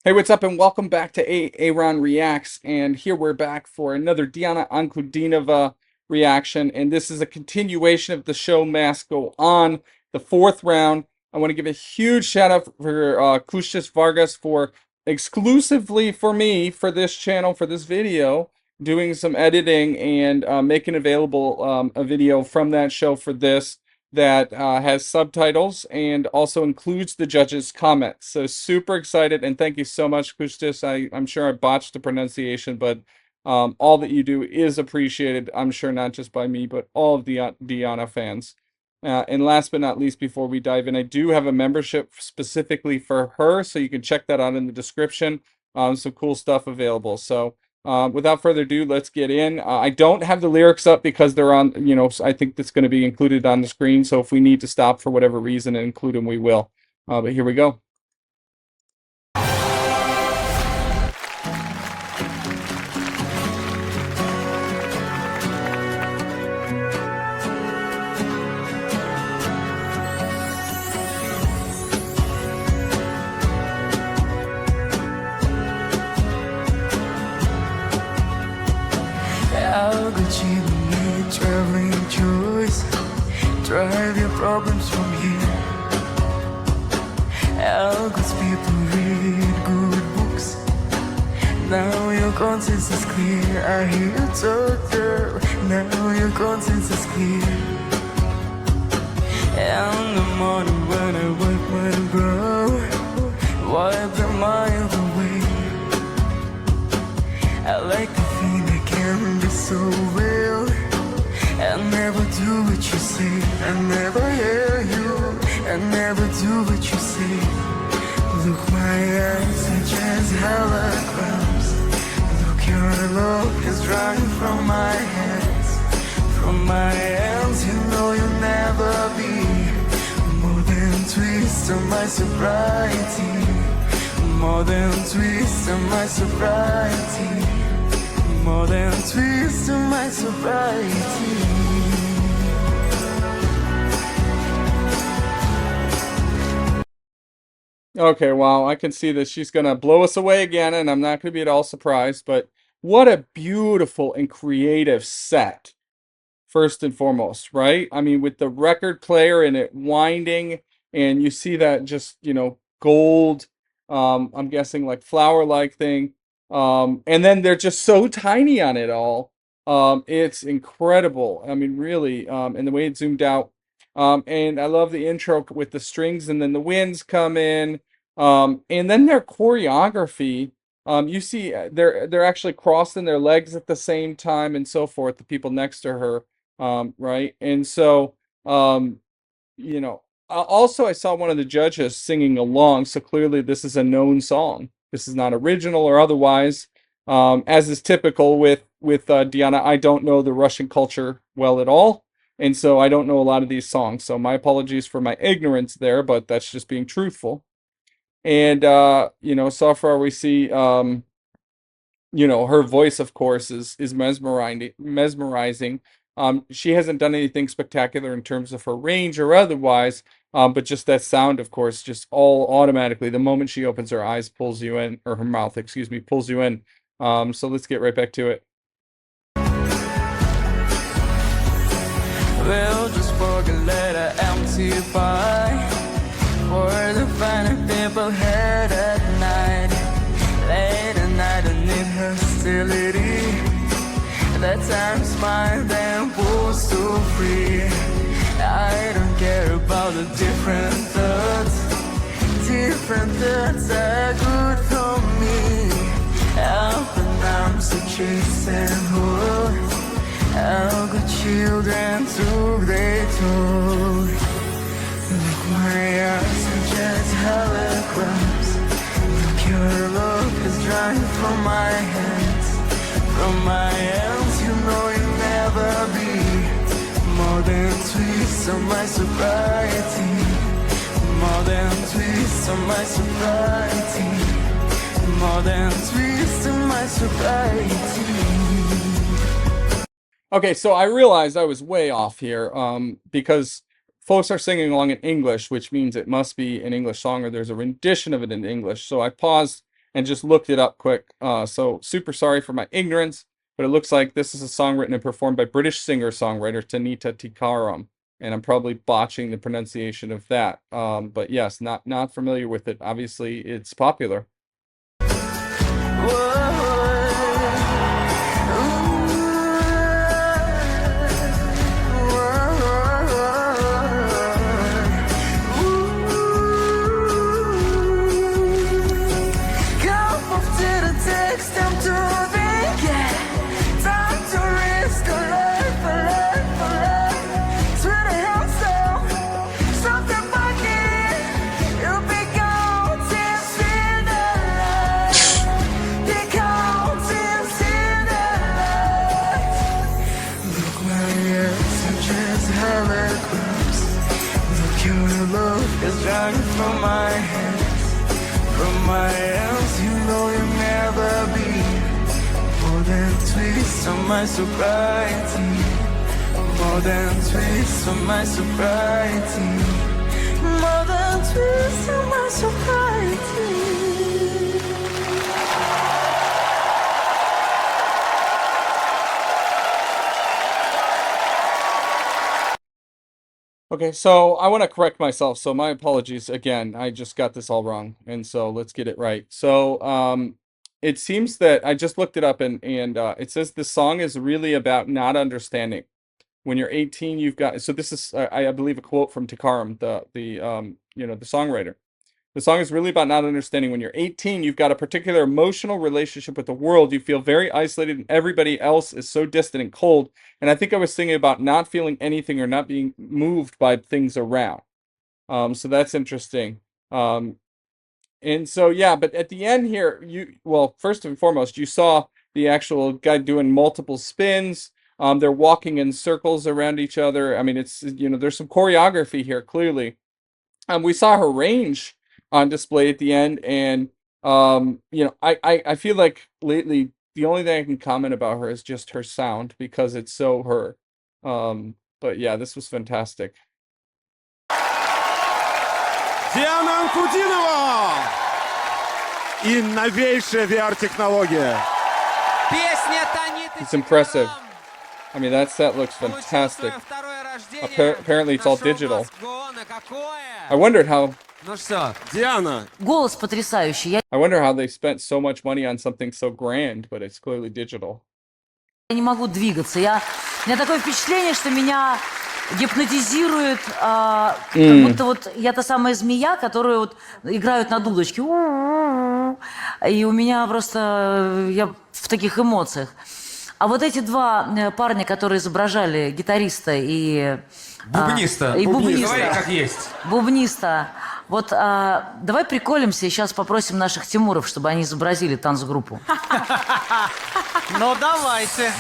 Hey, what's up, and welcome back to A-Aron Reacts. And here we're back for another Diana Ankudinova reaction. And this is a continuation of the show Must Go On, the fourth round. I want to give a huge shout out for Kwstas Vargas for exclusively for me, for this channel, for this video, doing some editing and making available a video from that show for this that has subtitles and also includes the judges' comments. So super excited, and thank you so much, Kwstas. I'm sure I botched the pronunciation, but all that you do is appreciated. I'm sure not just by me, but all of the Diana fans. And last but not least, before we dive in, I do have a membership specifically for her, so you can check that out in the description. Some cool stuff available. So without further ado, let's get in. I don't have the lyrics up because they're on, I think that's going to be included on the screen. So if we need to stop for whatever reason and include them, we will. But here we go. How could you need traveling choice? Drive your problems from here. How could people read good books? Now your conscience is clear. I hear you talk, girl. Now your conscience is clear. And the morning when I wipe my brow, wipe the miles away. I like to think I can be so real. I never do what you say. I never hear you. I never do what you say. Look, my eyes are just holograms. Look, your love is running from my hands. From my hands, you know you'll never be more than twist of my sobriety. More than twist of my sobriety. More than twist of my sobriety. Okay, well, I can see that she's going to blow us away again, and I'm not going to be at all surprised. But what a beautiful and creative set, first and foremost, right? I mean, with the record player and it winding, and you see that just, gold, I'm guessing like flower-like thing. And then they're just so tiny on it all. It's incredible. I mean, really, and the way it zoomed out. And I love the intro with the strings and then the winds come in. And then their choreography. You see, they're actually crossing their legs at the same time and so forth. The people next to her, right? And so, you know, also I saw one of the judges singing along, so clearly this is a known song. This is not original or otherwise. As is typical with Diana, I don't know the Russian culture well at all, and so I don't know a lot of these songs. So my apologies for my ignorance there, but that's just being truthful. And so far we see her voice, of course, is mesmerizing. She hasn't done anything spectacular in terms of her range or otherwise, but just that sound, of course, just all automatically, the moment she opens her eyes, pulls you in, or her mouth, excuse me, pulls you in. So let's get right back to it. We'll just forget letter empty pie for the final people head at night. Late at night, I need hostility. That time's mine, then pulls so free. I don't care about the different thoughts. Different thoughts are good for me. Open arms to chase and hold. How good children took they told. Look, my eyes are just holograms. Look, your love is drying from my hands. From my hands, you know you'll never be more than twists of my sobriety. More than twists of my sobriety. More than twists of my sobriety. Okay, so I realized I was way off here, because folks are singing along in English, which means it must be an English song or there's a rendition of it in English. So I paused and just looked it up quick. So super sorry for my ignorance, but it looks like this is a song written and performed by British singer-songwriter Tanita Tikaram, and I'm probably botching the pronunciation of that. But yes, not familiar with it. Obviously, it's popular. From my hands, you know you'll never be more than twist on my sobriety, more than twist on my sobriety, more than twist on my sobriety. Okay, so I want to correct myself. So my apologies again. I just got this all wrong, and so let's get it right. So it seems that I just looked it up, and it says the song is really about not understanding. When you're 18, you've got. So this is, I believe, a quote from Tikaram, the songwriter. The song is really about not understanding. When you're 18, you've got a particular emotional relationship with the world. You feel very isolated, and everybody else is so distant and cold. And I think I was thinking about not feeling anything or not being moved by things around. So that's interesting. And so, yeah, but at the end here, well, first and foremost, you saw the actual guy doing multiple spins. They're walking in circles around each other. I mean, it's, there's some choreography here, clearly. We saw her range on display at the end, and I feel like lately the only thing I can comment about her is just her sound, because it's so her. But yeah, this was fantastic. Диана Анкудинова и новейшая VR-технология. It's impressive. I mean, that set looks fantastic. Apparently it's all digital. I wondered how... Ну что, Диана. Голос потрясающий. I wonder how they spent so much money on something so grand, but it's clearly digital. Я не могу двигаться. У меня такое впечатление, что меня гипнотизирует, как будто вот я та самая змея, которую вот играют на дудочке. И у меня просто... Я в таких эмоциях. А вот эти два парня, которые изображали гитариста и... бубниста. И бубниста. Говори, как есть. Бубниста. Вот давай приколимся и сейчас попросим наших Тимуров, чтобы они изобразили танцгруппу. Ну, давайте.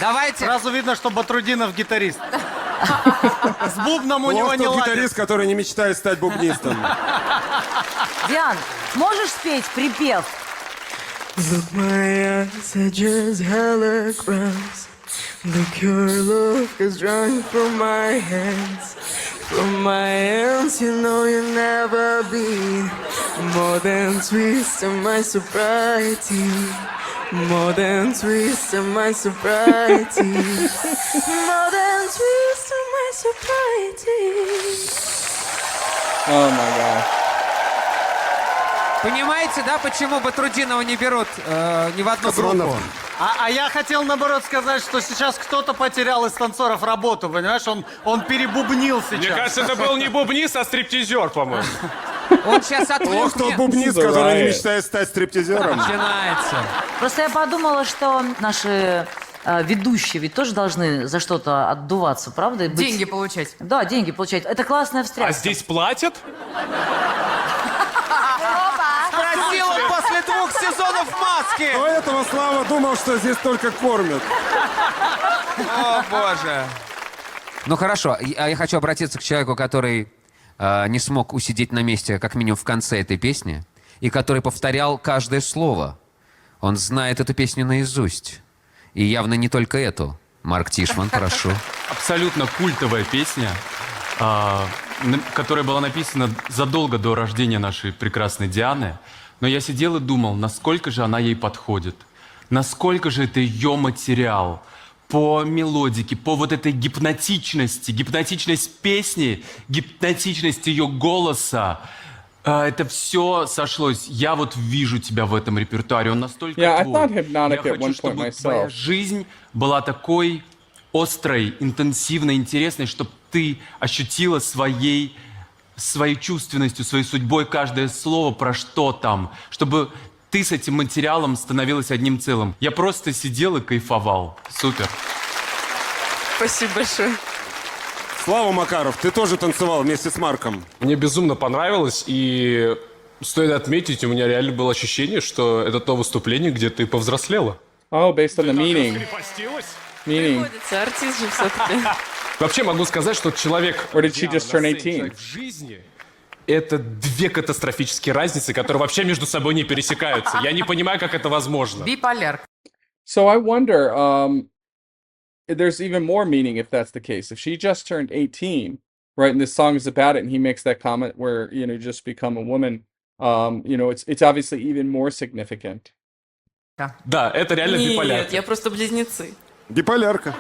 Давайте. Сразу видно, что Батрудинов гитарист. С бубном у него Вот не тот ладится. гитарист, который не мечтает стать бубнистом. Диан, можешь спеть припев? Look, my eyes are just holograms. Look, your love is running from my hands. From my hands, you know you'll never be more than twist on my sobriety. More than twist on my sobriety. More than twist on my sobriety. Oh my god. Понимаете, да, почему Батрудинова не берут ни в одну группу? А я хотел, наоборот, сказать, что сейчас кто-то потерял из танцоров работу, понимаешь? Он перебубнил сейчас. Мне кажется, это был не бубнист, а стриптизер, по-моему. Он сейчас Ох, отвлек тот меня. бубнист, который не мечтает стать стриптизером. Начинается. Просто я подумала, что наши ведущие ведь тоже должны за что-то отдуваться, правда? Деньги получать. Да, деньги получать. Это классная встряска. А здесь платят? Спросил он после 2 сезонов маски. До этого Слава думал, что здесь только кормят. О, боже. Ну хорошо, я хочу обратиться к человеку, который не смог усидеть на месте, как минимум в конце этой песни, и который повторял каждое слово. Он знает эту песню наизусть. И явно не только эту. Марк Тишман, прошу. Абсолютно культовая песня, которая была написана задолго до рождения нашей прекрасной Дианы. Но я сидел и думал, насколько же она ей подходит. Насколько же это ее материал. По мелодике, по вот этой гипнотичности, гипнотичность песни, гипнотичность ее голоса. Это все сошлось. Я вот вижу тебя в этом репертуаре. Он настолько Yeah, I твой. thought Hypnotic Я at хочу, one point чтобы твоя myself. жизнь была такой острой, интенсивной, интересной, чтобы ты ощутила своей чувственностью, своей судьбой каждое слово про что там, чтобы ты с этим материалом становилась одним целым. Я просто сидел и кайфовал. Супер. Спасибо большое. Слава Макаров, ты тоже танцевал вместе с Марком. Мне безумно понравилось, и стоит отметить, у меня реально было ощущение, что это то выступление, где ты повзрослела. Oh, based on the meaning. Meaning. Приходится, артист же все-таки. Вообще могу сказать, что человек... Or did she just turn 18? человек в жизни — это две катастрофические разницы, которые вообще между собой не пересекаются. Я не понимаю, как это возможно. Биполяр. So I wonder, if there's even more meaning if that's the case. If she just turned 18, right, and this song is about it, and he makes that comment where, you just become a woman, it's obviously even more significant. Да, это реально биполярка. Нет, я просто близнецы. Биполярка.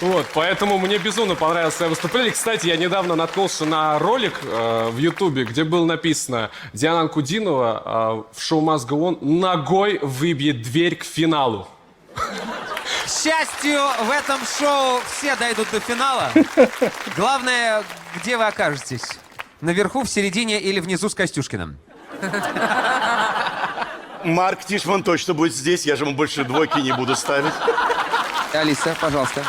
Вот, поэтому мне безумно понравилось это выступление. Кстати, я недавно наткнулся на ролик в Ютубе, где было написано: Диана Анкудинова в шоу Must Go On ногой выбьет дверь к финалу. К счастью, в этом шоу все дойдут до финала. Главное, где вы окажетесь? Наверху, в середине или внизу с Костюшкиным? Марк Тишман точно будет здесь, я же ему больше двойки не буду ставить. Алиса, пожалуйста.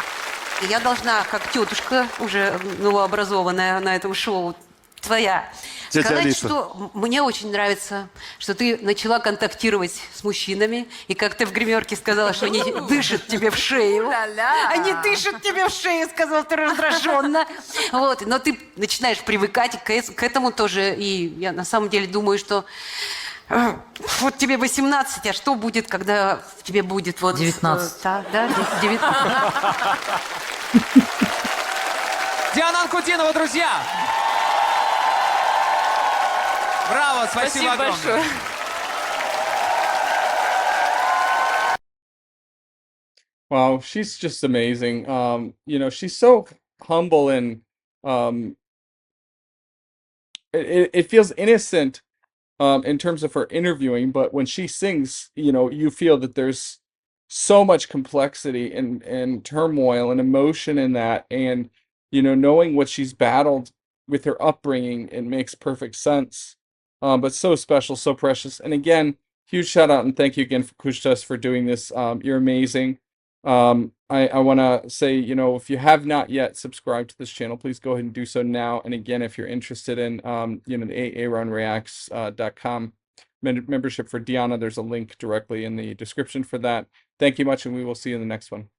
Я должна, как тетушка, уже новообразованная на этом шоу, твоя, Тетя сказать, Алиса. что мне очень нравится, что ты начала контактировать с мужчинами, и как ты в гримерке сказала, что они дышат тебе в шею. Они дышат тебе в шею, сказала ты раздраженно. Вот, но ты начинаешь привыкать к этому тоже, и я на самом деле думаю, что вот тебе 18, а что будет, когда тебе будет вот... 19. Да, 19. Диана Анкудинова, друзья! Браво, спасибо огромное. большое. Wow, she's just amazing. She's so humble and it feels innocent in terms of her interviewing, but when she sings, you feel that there's so much complexity and turmoil and emotion in that, and knowing what she's battled with her upbringing, it makes perfect sense. But so special, so precious. And again, huge shout out and thank you again for Kwstas for doing this. You're amazing. I want to say, if you have not yet subscribed to this channel, please go ahead and do so now. And again, if you're interested in, the A-Aron membership for Diana, there's a link directly in the description for that. Thank you much, and we will see you in the next one.